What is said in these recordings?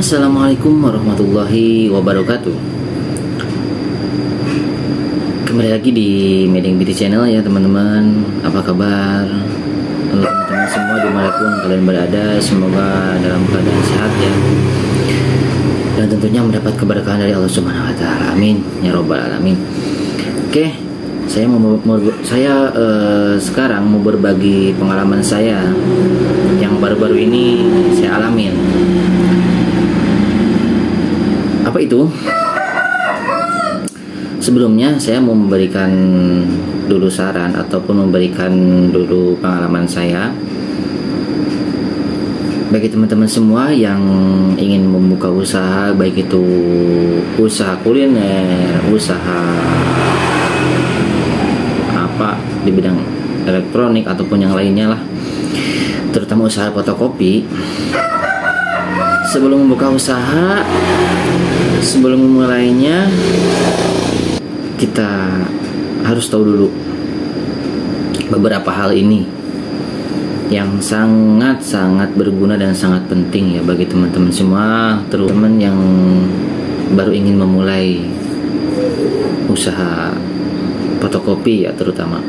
Assalamualaikum warahmatullahi wabarakatuh. Kembali lagi di Meding Beauty Channel ya teman-teman. Apa kabar untuk teman-teman semua dimanapun kalian berada? Semoga dalam keadaan sehat ya, dan tentunya mendapat keberkahan dari Allah Subhanahu Wa Taala. Amin ya robbal alamin. Oke, saya sekarang mau berbagi pengalaman saya yang baru-baru ini saya alamin. Apa itu? Sebelumnya saya mau memberikan dulu saran ataupun memberikan dulu pengalaman saya bagi teman-teman semua yang ingin membuka usaha, baik itu usaha kuliner, usaha apa di bidang elektronik ataupun yang lainnya lah, terutama usaha fotokopi. Sebelum membuka usaha, sebelum memulainya, kita harus tahu dulu beberapa hal ini yang sangat-sangat berguna dan sangat penting ya bagi teman-teman semua, terutama yang baru ingin memulai usaha fotokopi ya terutama.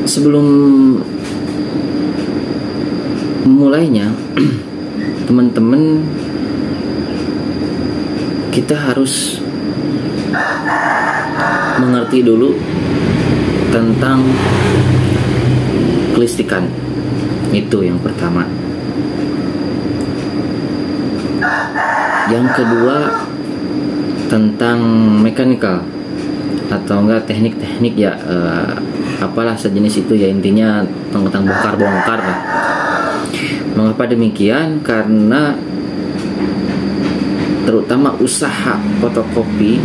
Sebelum memulainya, teman-teman, kita harus mengerti dulu tentang kelistrikan. Itu yang pertama. Yang kedua, tentang mekanikal atau enggak teknik-teknik ya, apalah sejenis itu ya, intinya tentang bongkar-bongkar lah. Mengapa demikian? Karena terutama usaha fotokopi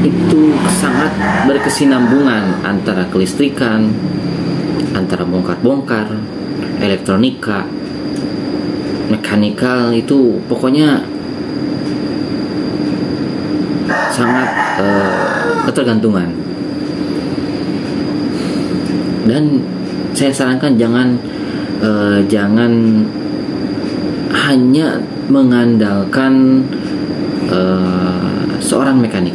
itu sangat berkesinambungan antara kelistrikan, antara bongkar-bongkar, elektronika, mekanikal, itu pokoknya sangat ketergantungan. Dan saya sarankan jangan hanya mengandalkan seorang mekanik.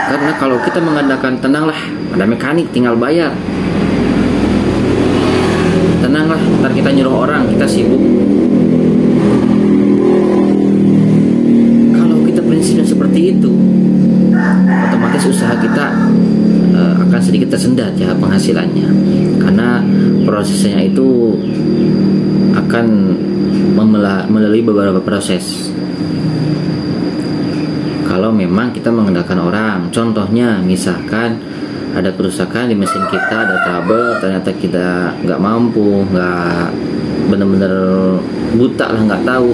Karena kalau kita mengandalkan, tenanglah, ada mekanik tinggal bayar, tenanglah, ntar kita nyuruh orang, kita sibuk. Kalau kita prinsipnya seperti itu, otomatis usaha kita akan sedikit tersendat ya penghasilannya, karena prosesnya itu akan melalui beberapa proses. Kalau memang kita mengandalkan orang, contohnya misalkan ada kerusakan di mesin kita, ada trouble, ternyata kita nggak mampu, nggak benar-benar buta lah, nggak tahu,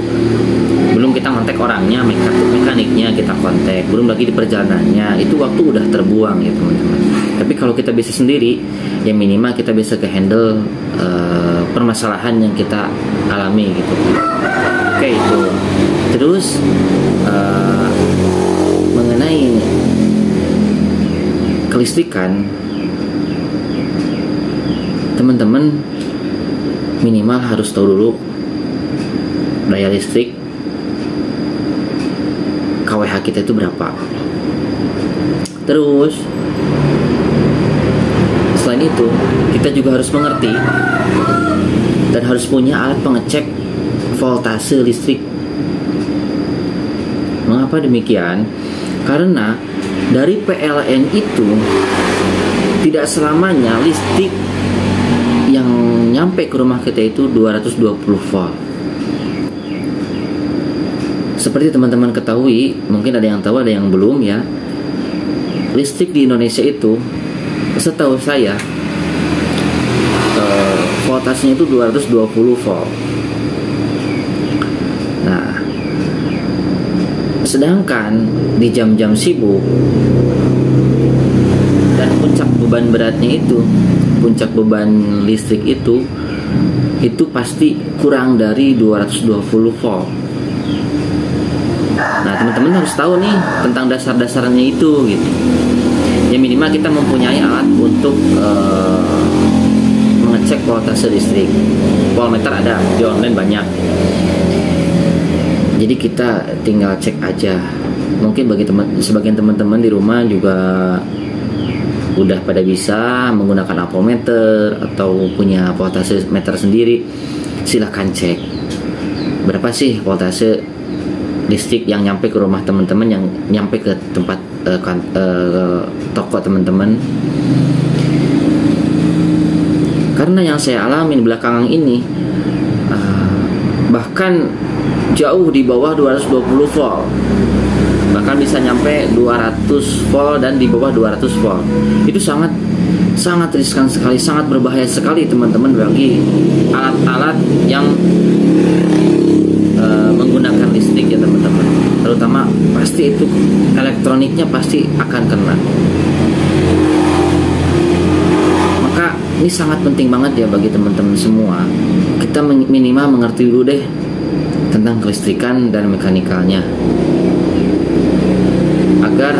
belum kita kontak orangnya, mekaniknya kita kontak, belum lagi di perjalanannya, itu waktu udah terbuang ya teman-teman. Tapi kalau kita bisa sendiri, ya minimal kita bisa handle permasalahan yang kita alami gitu. Oke, itu. Terus mengenai kelistrikan, teman-teman minimal harus tahu dulu daya listrik KWH kita itu berapa. Terus selain itu, kita juga harus mengerti dan harus punya alat pengecek voltase listrik. Mengapa demikian? Karena dari PLN itu tidak selamanya listrik yang nyampe ke rumah kita itu 220 volt. Seperti teman-teman ketahui, mungkin ada yang tahu, ada yang belum ya. Listrik di Indonesia itu, setahu saya, voltasenya itu 220 volt. Nah, sedangkan di jam-jam sibuk dan puncak beban beratnya itu, puncak beban listrik itu pasti kurang dari 220 volt. Nah, teman-teman harus tahu nih tentang dasar-dasarnya itu gitu. Ya minimal kita mempunyai alat untuk ngecek voltase listrik. Voltmeter ada di online banyak, jadi kita tinggal cek aja. Mungkin bagi sebagian teman-teman di rumah juga udah pada bisa menggunakan ampermeter atau punya voltase meter sendiri. Silahkan cek berapa sih voltase listrik yang nyampe ke rumah teman-teman, yang nyampe ke tempat toko teman-teman. Karena yang saya alamin belakangan ini bahkan jauh di bawah 220 volt, bahkan bisa nyampe 200 volt dan di bawah 200 volt. Itu sangat riskan sekali, sangat berbahaya sekali teman-teman bagi alat-alat yang menggunakan listrik ya teman-teman. Terutama pasti itu elektroniknya pasti akan kena. Maka ini sangat penting banget ya bagi teman-teman semua. Kita minimal mengerti dulu deh tentang kelistrikan dan mekanikalnya, agar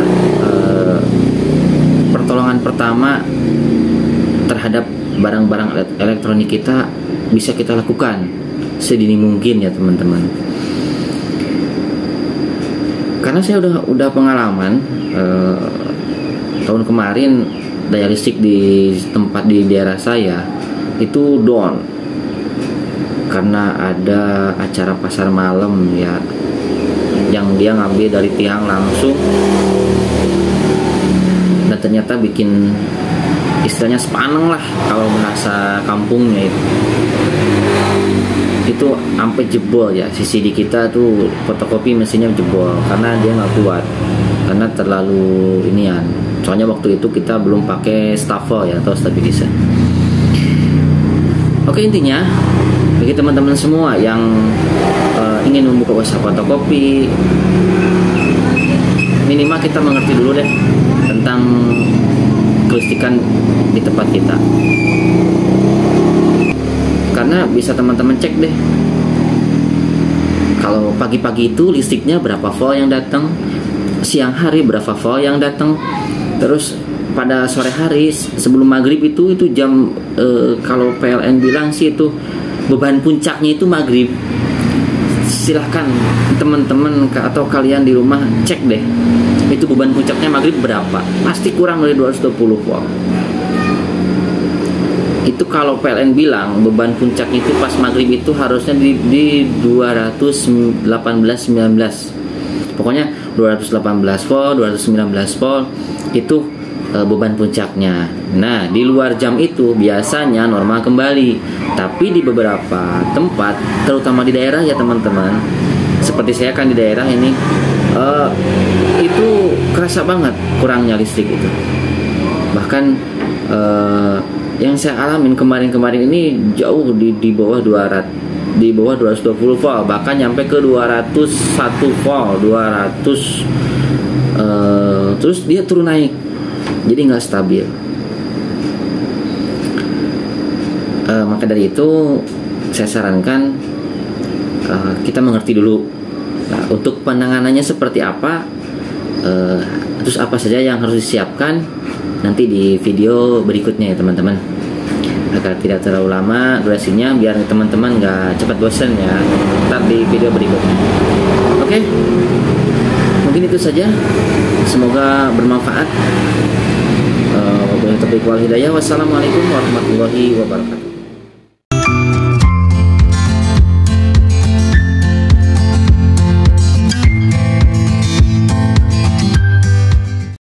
pertolongan pertama terhadap barang-barang elektronik kita bisa kita lakukan sedini mungkin ya teman-teman. Karena saya udah pengalaman tahun kemarin daya listrik di tempat di daerah saya itu down karena ada acara pasar malam ya, yang dia ngambil dari tiang langsung, dan ternyata bikin istilahnya sepaneng lah kalau bahasa kampungnya itu sampai jebol ya. CCD kita tuh fotokopi mesinnya jebol karena dia nggak kuat, karena terlalu inian. Soalnya waktu itu kita belum pakai staffel ya atau stabilizer. Oke, intinya bagi teman-teman semua yang ingin membuka usaha fotokopi, minimal kita mengerti dulu deh tentang kelistrikan di tempat kita. Karena bisa teman-teman cek deh, kalau pagi-pagi itu listriknya berapa volt yang datang, siang hari berapa volt yang datang, terus pada sore hari sebelum maghrib itu jam kalau PLN bilang sih itu beban puncaknya itu maghrib. Silahkan teman-teman atau kalian di rumah cek deh, itu beban puncaknya maghrib berapa, pasti kurang dari 220 volt. Itu kalau PLN bilang beban puncak itu pas maghrib itu harusnya di 218-19, pokoknya 218 volt, 219 volt itu beban puncaknya. Nah, di luar jam itu biasanya normal kembali. Tapi di beberapa tempat, terutama di daerah ya teman-teman, seperti saya kan di daerah ini, itu kerasa banget kurangnya listrik itu. Bahkan yang saya alamin kemarin-kemarin ini jauh di bawah 200, di bawah 220 volt, bahkan nyampe ke 201 volt, 200 terus dia turun naik, jadi nggak stabil. Maka dari itu saya sarankan kita mengerti dulu untuk penanganannya seperti apa, terus apa saja yang harus disiapkan nanti di video berikutnya ya teman-teman, agar tidak terlalu lama durasinya, biar teman-teman nggak cepat bosan ya. Ntar di video berikutnya. Oke, mungkin itu saja, semoga bermanfaat. Wabillahi taufiq wal hidayah. Wassalamualaikum warahmatullahi wabarakatuh.